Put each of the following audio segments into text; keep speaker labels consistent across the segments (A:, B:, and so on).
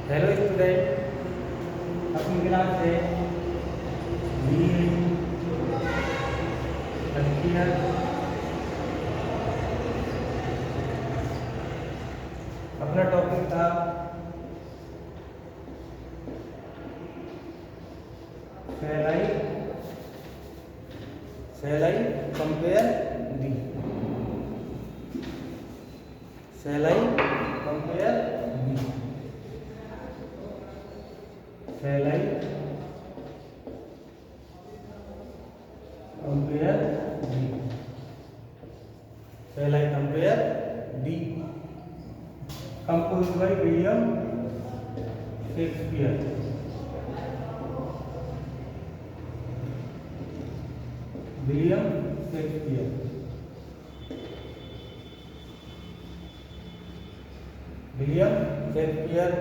A: Hello student, अपनी class से first year अपना टॉपिक था shall I shall I compare thee shall I compare thee shall I compare thee shall I compare thee composed by William Shakespeare. William Shakespeare. William Shakespeare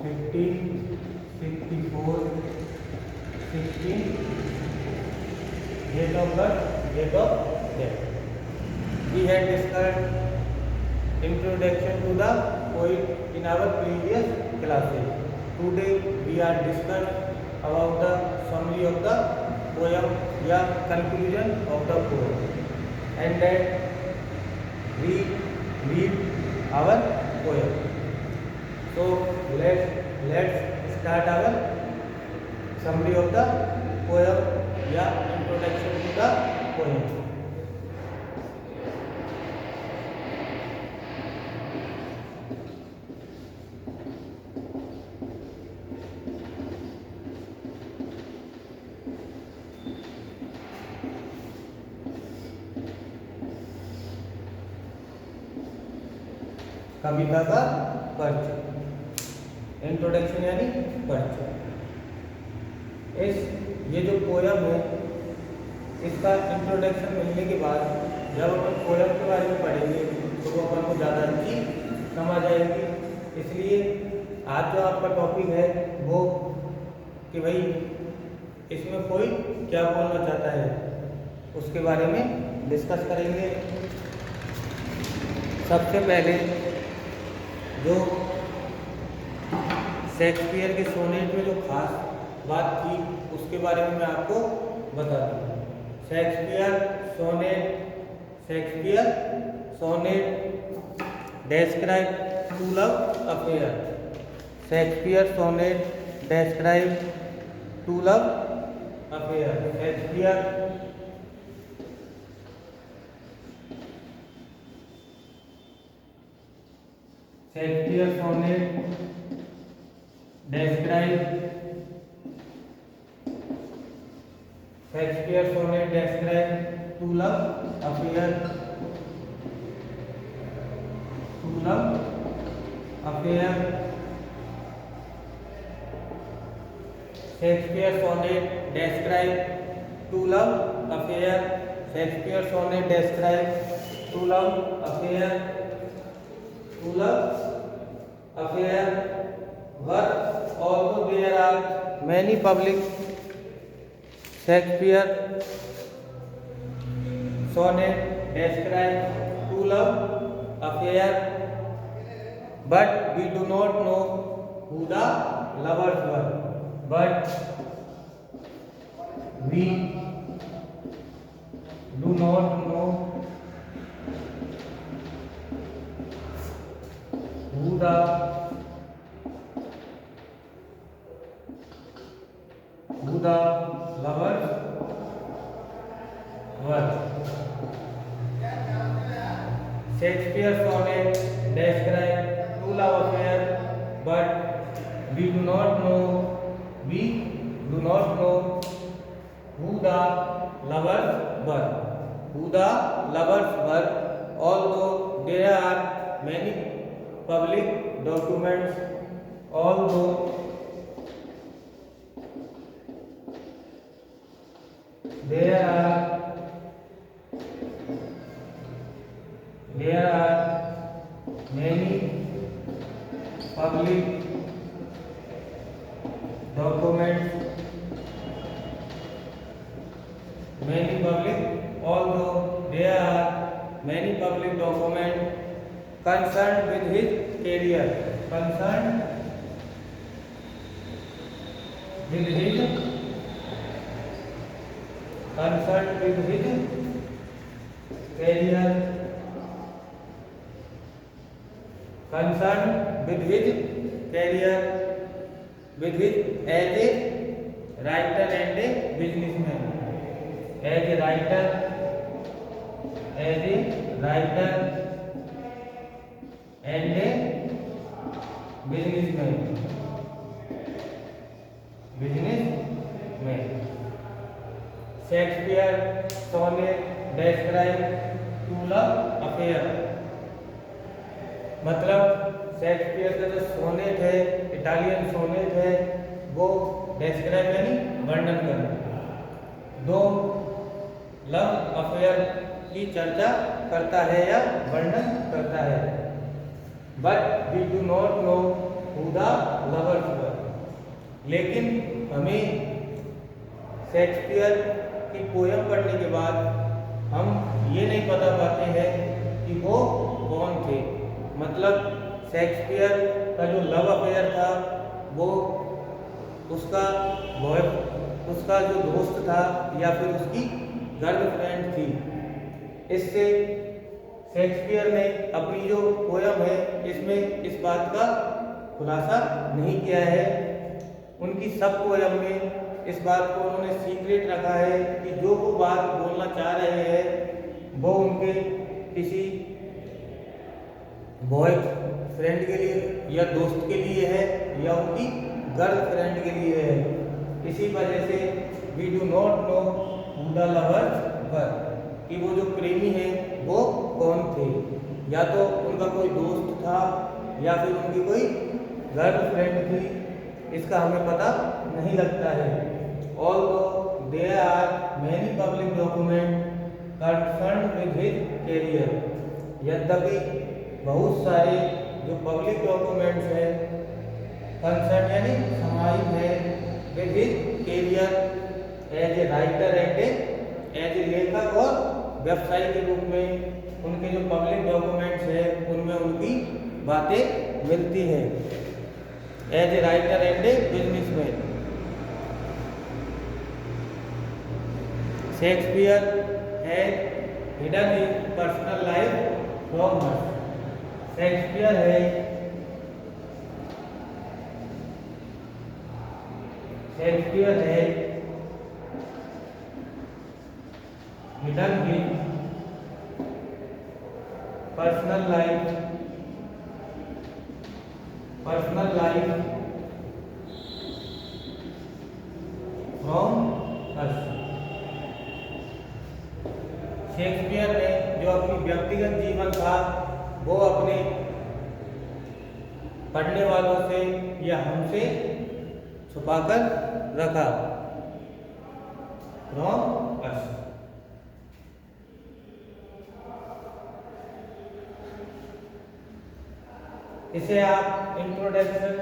A: 1564 16 date of birth date of death. We had discussed introduction to the poet in our previous classes. Today we are discuss about the summary of the poem या conclusion of the poem, and then we read our poem. So let's start our summary of the poem या introduction to the poem. कविता का परिचय, introduction यानी परिचय। ये जो poem है, इसका इंट्रोडक्शन मिलने के बाद जब अपन पोयम के बारे में पढ़ेंगे तो वो अपन को ज़्यादा अच्छी समझ आएगी। इसलिए आज जो आपका टॉपिक है वो कि भाई इसमें कोई क्या बोलना चाहता है उसके बारे में डिस्कस करेंगे। सबसे पहले जो शेक्सपियर के सोनेट में जो खास बात थी उसके बारे में मैं आपको बता दूँ। Shakespeare sonnet describe to love affair. Shakespeare sonnet describe to love affair. Shakespeare sonnet describe to love affair Shakespeare sonnet describe to love affair Shakespeare sonnet describe to love affair but although there are many public Shakespeare sonnet describe to love affair, but we do not know who the lovers were. But we do not know who the lovers were. Shakespeare sonnet describe true love affair, but we do not know who the lovers were. Although there are many public documents, there are many public documents, although there are many public documents concerned with his career. concerned with his career, concerned with his career, with his as a writer and a businessman, as a writer and a businessman. Shakespeare sonnet describe to love affair. मतलब Shakespeare का जो sonnet है, Italian sonnet है, वो describe यानी वर्णन करना दो लव अफेयर की चर्चा करता है या वर्णन करता है. But we do not know who the lovers were. लेकिन हमें शेक्सपियर की पोयम पढ़ने के बाद हम ये नहीं बता पाते हैं कि वो कौन थे. मतलब शेक्सपियर का जो लव अफेयर था वो उसका जो दोस्त था या फिर उसकी गर्लफ्रेंड थी. इससे शेक्सपियर ने अपनी जो पोयम है इसमें इस बात का खुलासा नहीं किया है. उनकी सब पोयम में इस बात को उन्होंने सीक्रेट रखा है कि जो वो बात बोलना चाह रहे हैं वो उनके किसी बॉय फ्रेंड के लिए या दोस्त के लिए है या उनकी गर्लफ्रेंड के लिए है. इसी वजह से we do not know who the lovers were, कि वो जो प्रेमी है वो कौन थे. या तो उनका कोई दोस्त था या फिर उनकी कोई गर्लफ्रेंड थी, इसका हमें पता नहीं लगता है. Although there are many public documents concerned with his career, यद्यपि बहुत सारे जो पब्लिक डॉक्यूमेंट्स हैं कंसर्न यानी समाहित है with his career as a writer and as a लेखक और व्यवसायी के रूप में उनके जो पब्लिक डॉक्यूमेंट्स हैं उनमें उनकी बातें मिलती हैं. As a writer and a businessman Shakespeare had hidden his personal life from us. Shakespeare है hidden his personal life from us. Shakespeare ने जो अपनी व्यक्तिगत जीवन था वो अपने पढ़ने वालों से या हमसे छुपाकर रखा. From us. इसे आप इंट्रोडक्शन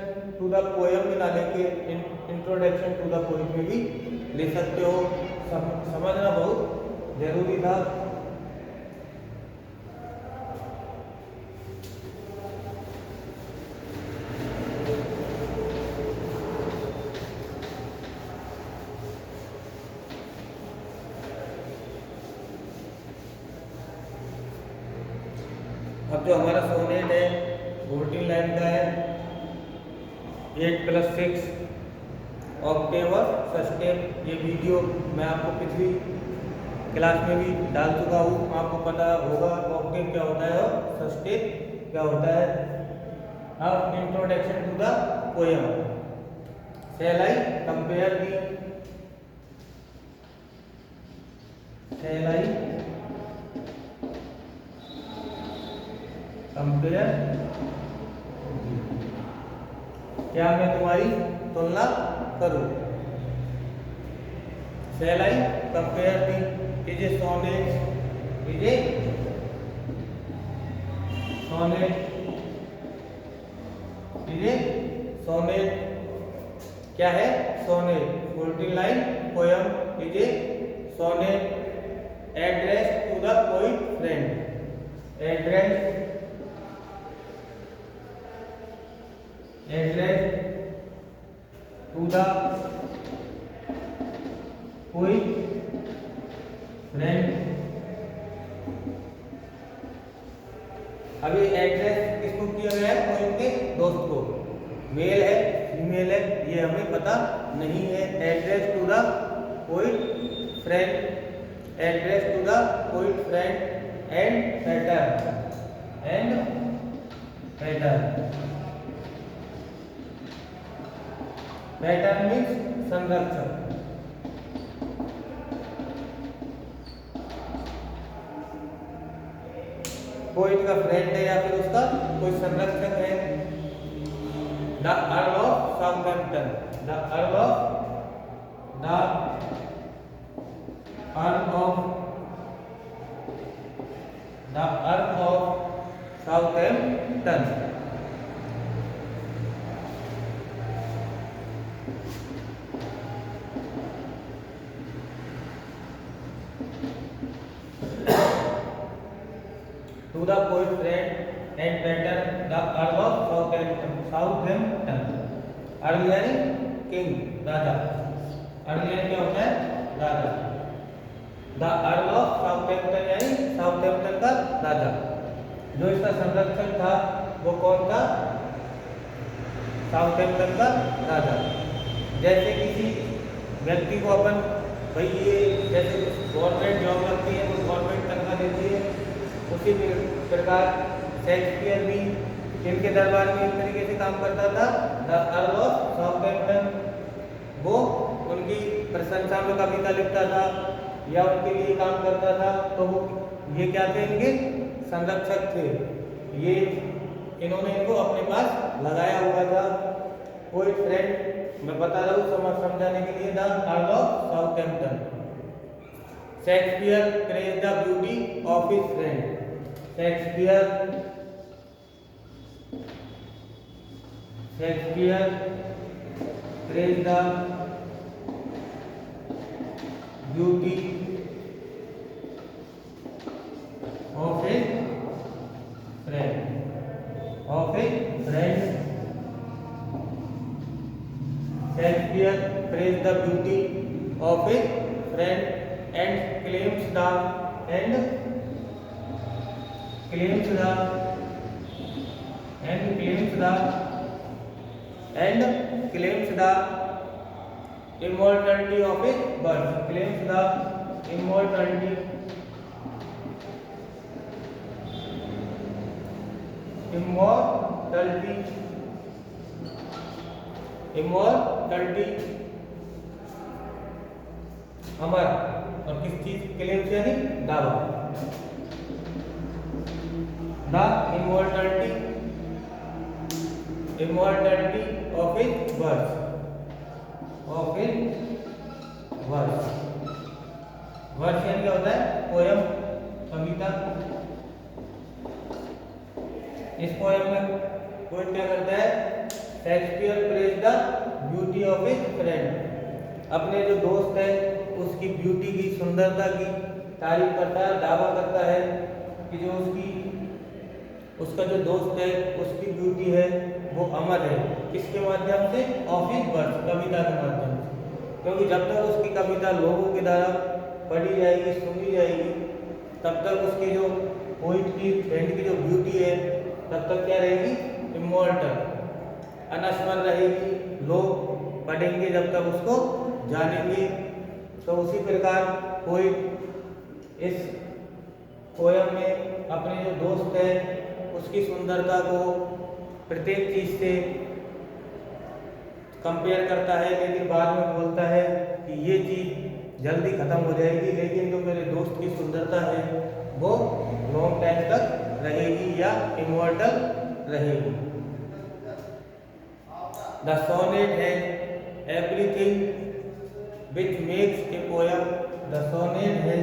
A: टू द पोएम में ना लेके इंट्रोडक्शन टू द पोएम में भी ले सकते हो. समझना बहुत जरूरी था. अब जो हमारा सोनेट है 14 लाइन का है. 8+6 ऑक्टेव और सस्टेप. ये वीडियो मैं आपको पिछली क्लास में भी डाल चुका हूँ. आपको पता होगा ऑक्टेव क्या होता है और सस्टेप क्या होता है. अब introduction to the poem. Shall I compare thee compare. क्या मैं तुम्हारी तुलना करूं. Shall I compare thee is a sonnet क्या है sonnet. 14 line poem is a sonnet address to the poet friend. Address address to the poet friend। अभी address किसको किया गया है? पोएट के दोस्त को। मेल है फीमेल है ये हमें पता नहीं है। Address to the poet friend, address to the poet friend and pattern means संरक्षक। पोएट का फ्रेंड है या फिर उसका कोई संरक्षक है। The Earl of Southampton, the Earl of Southampton. To the poet friend and patron the Earl of Southampton। Earl यानी किंग, राजा। अर्ल यानी क्या होता है? राजा। द अर्ल ऑफ साउथहैम्पटन यानी साउथहैम्पटन का राजा। जो इसका संरक्षक था वो कौन था? साउथहैम्पटन का राजा। जैसे किसी व्यक्ति को अपन भाई ये जैसे गवर्नमेंट जॉब लगती है तो गवर्नमेंट तनख्वाह देती है, उसी प्रकार शेक्सपियर भी इनके दरबार में इस तरीके से काम करता था। द अर्ल ऑफ साउथहैम्पटन वो उनकी प्रशंसा में कविता लिखता था या उनके लिए काम करता था। तो वो ये क्या थे? इनके संरक्षक थे। ये इन्होंने इनको अपने पास लगाया हुआ था। पोएट फ्रेंड मैं बता रहा हूँ समझाने के लिए। The Earl of Southampton. Shakespeare praise the beauty of his friend. Shakespeare praise the beauty of his friend. Shakespeare praised the beauty of his friend and claims the immortality of his birth। Claims the immortality अमर। और किस चीज claim यानी दावा। The immortality of his verse। वर्ष यानी क्या होता है? पोयम, कविता। इस पोयम में पोएट क्या करता है? Shakespeare praise the beauty of his friend. अपने जो दोस्त है उसकी ब्यूटी की, सुंदरता की तारीफ करता है, दावा करता है कि जो उसका जो दोस्त है उसकी ब्यूटी है वो अमर है। किसके माध्यम से? ऑफ हिज वर्स, कविता के माध्यम से। क्योंकि जब तक उसकी कविता लोगों के द्वारा पढ़ी जाएगी, सुनी जाएगी, तब तक उसकी जो पोएट की फ्रेंड की जो ब्यूटी है तब तक क्या रहेगी? इमॉर्टल, अनश्वर रहेगी। लोग पढ़ेंगे जब तक उसको जानेंगे। तो उसी प्रकार पोएट इस पोयम में अपने जो दोस्त है उसकी सुंदरता को प्रत्येक चीज से कंपेयर करता है, लेकिन बाद में बोलता है कि ये चीज जल्दी खत्म हो जाएगी, लेकिन जो मेरे दोस्त की सुंदरता है वो लॉन्ग टाइम तक रहेगी या इमॉर्टल रहेगी। द सोनेट है everything which makes a poem. The sonnet है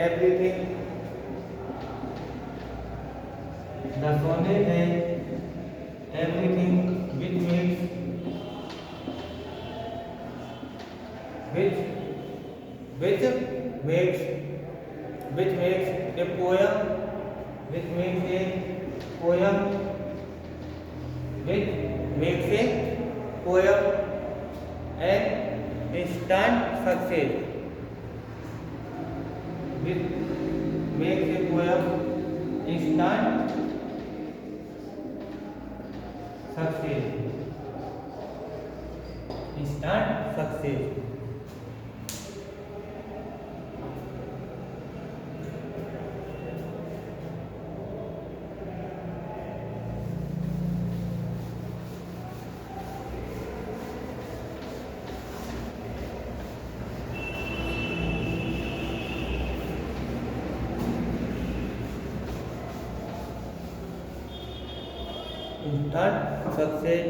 A: everything। The sonnet has everything which makes which which makes a poem which makes a poem which makes a poem an instant success, which makes a poem instant success, instant success. Instant success.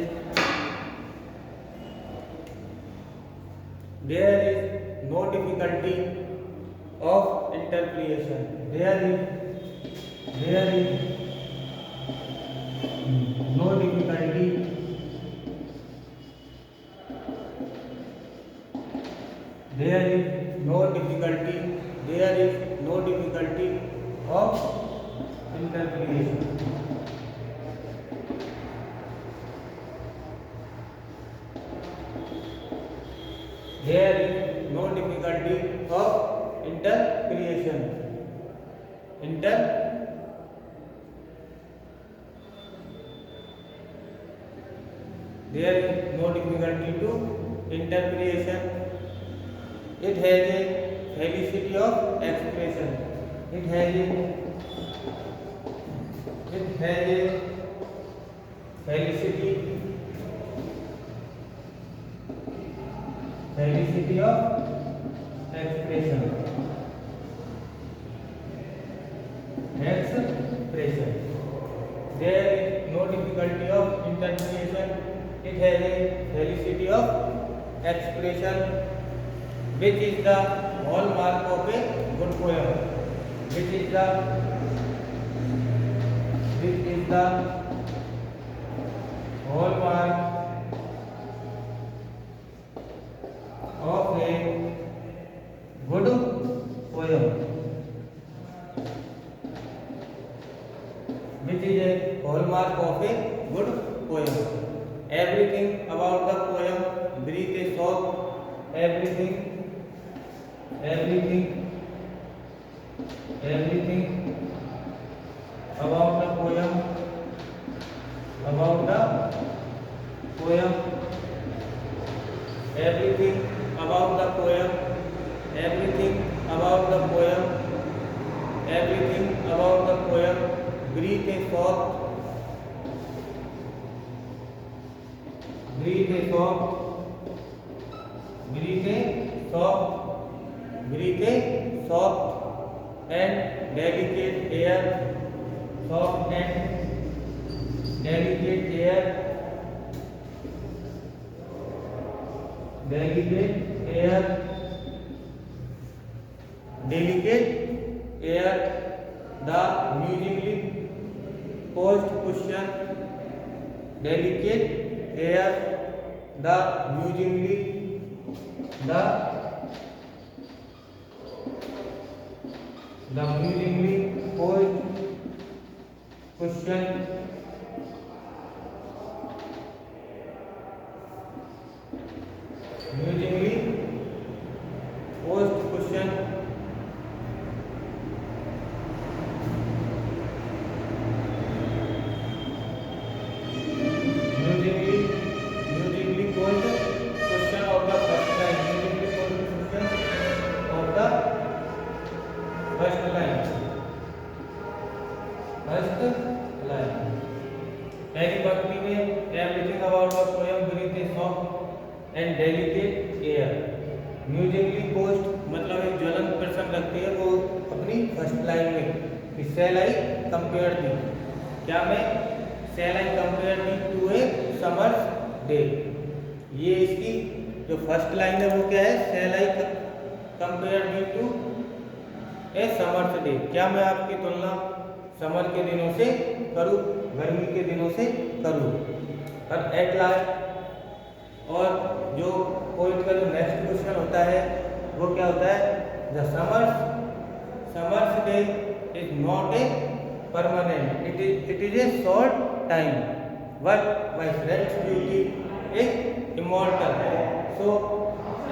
A: There is no difficulty of interpretation. There is no difficulty. There is no difficulty. There is no difficulty of interpretation. There is no difficulty of interpretation. There is no difficulty to interpretation. It has a felicity of expression. It has a felicity of expression. There is no difficulty of interpretation. It has a felicity of expression, which is the hallmark of a good poem. Which is the hallmark of a good poem. Which is a hallmark of a good poem. Everything about the poem breathes a soft. Everything about the poem. Everything about the poem. Everything about the poem. Everything about the poem breathes a soft. Breathe a soft and delicate air. Soft and delicate air. Delicate air. The musically posed cushion. Delicate air. The musically posed cushion. Musically posed cushion. Musically posed cushion of the first line. Musically posed cushion of the first line. पहली पंक्ति में everything about the poem breathes a soft and delicate air. Musically posed मतलब एक ज्वलंत प्रश्न रखती है वो अपनी फर्स्ट लाइन में shall I compare thee. क्या मैं shall I compare thee to a summer's day. ये इसकी जो फर्स्ट लाइन है वो क्या है? shall I compare thee to a summer's day. क्या मैं आपकी तुलना समर के दिनों से करूं, गर्मी के दिनों से करूं. और और जो पोइट का जो नेक्स्ट क्वेश्चन होता है वो क्या होता है, the summers day is not a permanent, it is a short time, but my friends beauty is immortal. So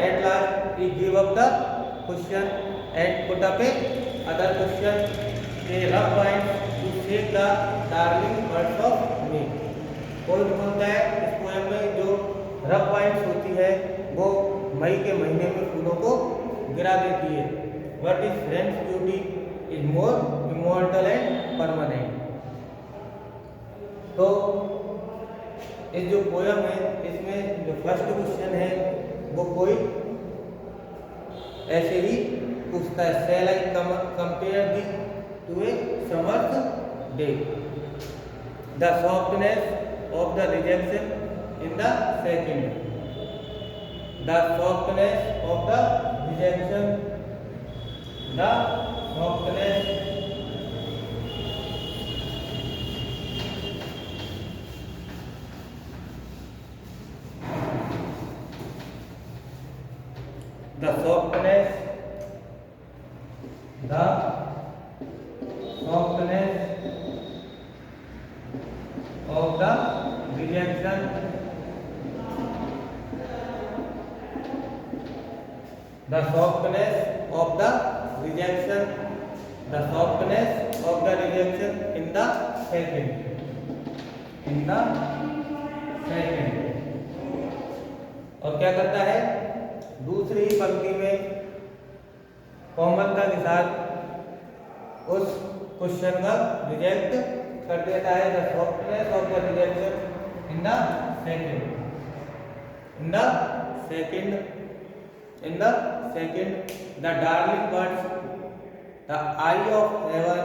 A: at last he gave up the question and put up a other question, a rough points to save the darling birds of May. कोई बोलता है इस poem में जो rough points होती है वो मई के महीने में फूलों को गिरा देती है. But is friend's beauty is more immortal and permanent. तो इस जो पोएम है इसमें जो फर्स्ट क्वेश्चन है वो कोई ऐसे ही पूछता है, shall I compare thee to a summer's day, the softness of the rejection in the second, the softness of the rejection, the softness the softness of the rejection, the softness of the rejection, the softness of the rejection in the second. और क्या करता है, दूसरी ही पंक्ति में कोमलता के साथ उस क्वेश्चन का रिजेक्ट कर देता है. The softness of the rejection in the second, the darling birds, the eye of heaven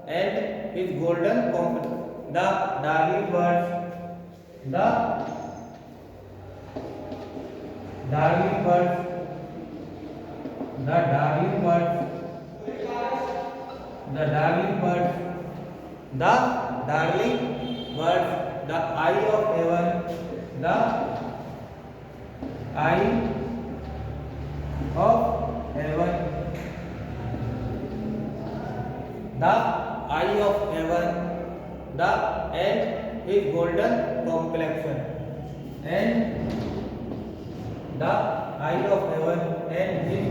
A: and his golden competence. The darling birds, darling birds, the darling birds, the darling birds, the darling birds, the eye of heaven, the eye of heaven, the eye of heaven, the and his golden complexion, and the eye of heaven and his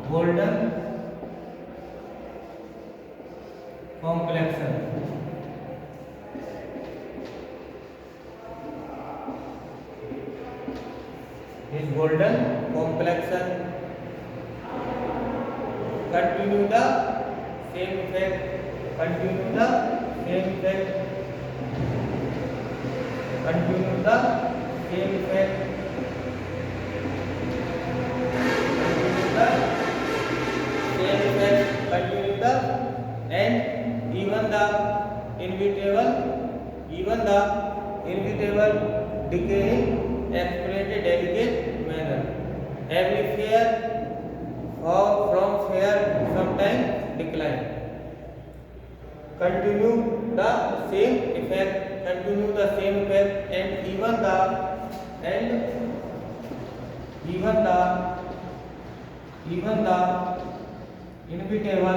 A: golden complexion. His golden complexion. Continue the same effect. Continue the same effect. Continue the same effect. Continue the and even the inevitable decaying expressed a delicate manner. Every fair from fair sometimes decline. Continue the same effect. Continue the same effect and even the inevitable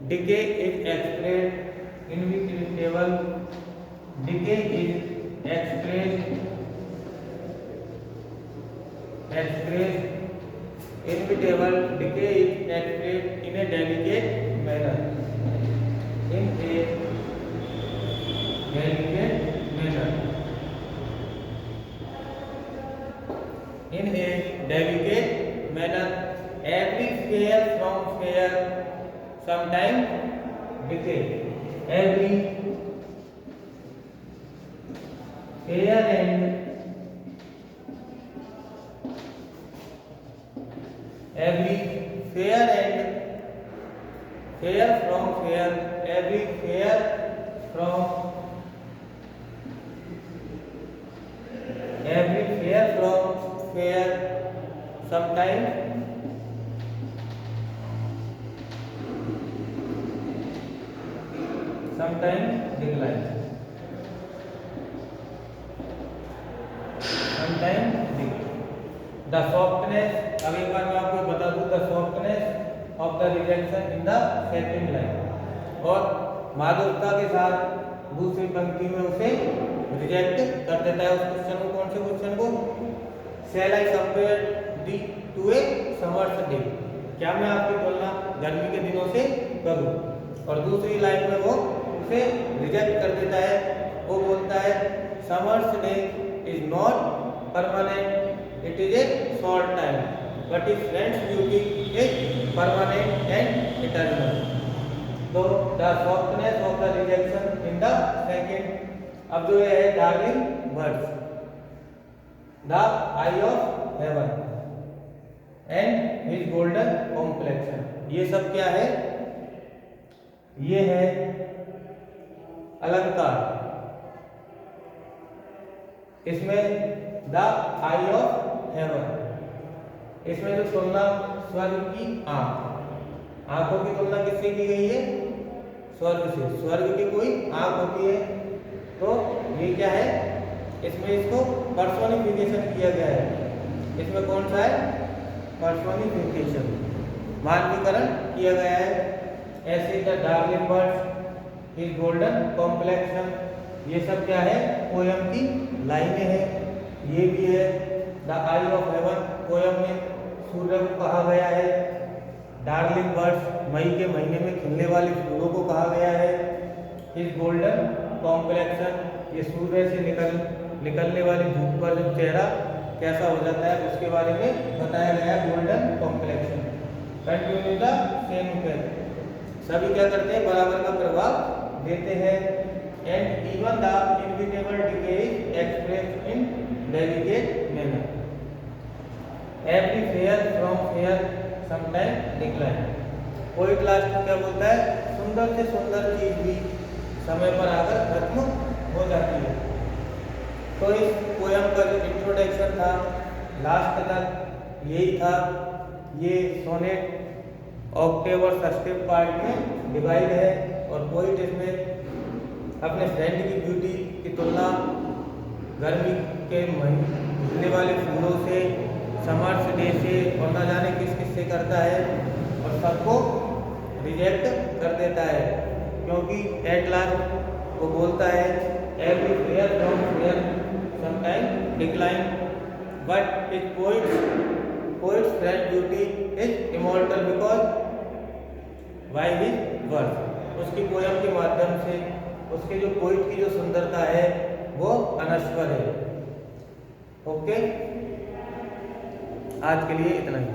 A: decay is expressed. Inevitable decay is expressed. Inevitable decay is expressed in a delicate manner. In a delicate manner. In a delicate manner. Every fair from fair sometimes decay. Every fair and fair from fair, every fair from sometimes decline, sometimes decline. The softness, अब एक बार मैं आपको बता दूं, the softness of the rejection in the second line, और माधुरता के साथ दूसरी पंक्ति में उसे रिजेक्ट कर देता है उस क्वेश्चन को। कौन से क्वेश्चन को? Shall I compare the to a summer's day? क्या मैं आपकी तुलना गर्मी के दिनों से करूं? और दूसरी लाइन में वो उसे रिजेक्ट कर देता है, वो बोलता है summer's day is not permanent, it is a short time, but is friend's beauty is permanent and eternal. तो the softness of the rejection in the second, अब जो है darling birds, the eye of heaven and his golden complexion, ये सब क्या है? ये है अलंकार। इसमें द आई ऑफ हेवन, इसमें जो तुलना स्वर्ग की आंख, आंखों की तुलना किससे की गई है? स्वर्ग से। स्वर्ग की कोई आंख होती है, तो ये क्या है? इसमें इसको पर्सोनिफिकेशन किया गया है। इसमें कौन सा है? पर्सोनिफिकेशन, मानवीकरण किया गया है। ऐसे the darling birds, his golden complexion, ये सब क्या है? पोयम की लाइनें हैं। ये भी है the eye of haven, poem में सूर्य को कहा गया है। डार्लिंग बर्ड्स, मई के महीने में खिलने वाले फूलों को कहा गया है। हिज गोल्डन कॉम्प्लेक्शन, ये सूर्य से निकलने वाली धूप पर जो चेहरा कैसा हो जाता है उसके बारे में बताया गया है, golden complexion. Continue the same effect, सभी क्या करते हैं? बराबर का प्रभाव देते हैं। And even the inevitable decay is expressed in delicate manner, every fair from fair sometime decline. Poet last में क्या बोलता है? सुंदर से सुंदर चीज भी समय पर आकर खत्म हो जाती है। तो इस पोयम का जो इंट्रोडक्शन था लास्ट तक यही था। ये सोनेट ऑक्टेव और सस्टेव पार्ट में डिवाइड है, और पोइट इसमें अपने फ्रेंड की ब्यूटी की तुलना गर्मी के मिलने वाले फूलों से, समर्स डे से, और न जाने किस किस से करता है, और सबको रिजेक्ट कर देता है, क्योंकि एट लास्ट वो बोलता है every fair from fair sometime decline, but it poet's friend beauty is immortal because by his words, उसकी पोयम के माध्यम से उसके जो पोइट की जो सुंदरता है वो अनश्वर है। ओके, आज के लिए इतना ही।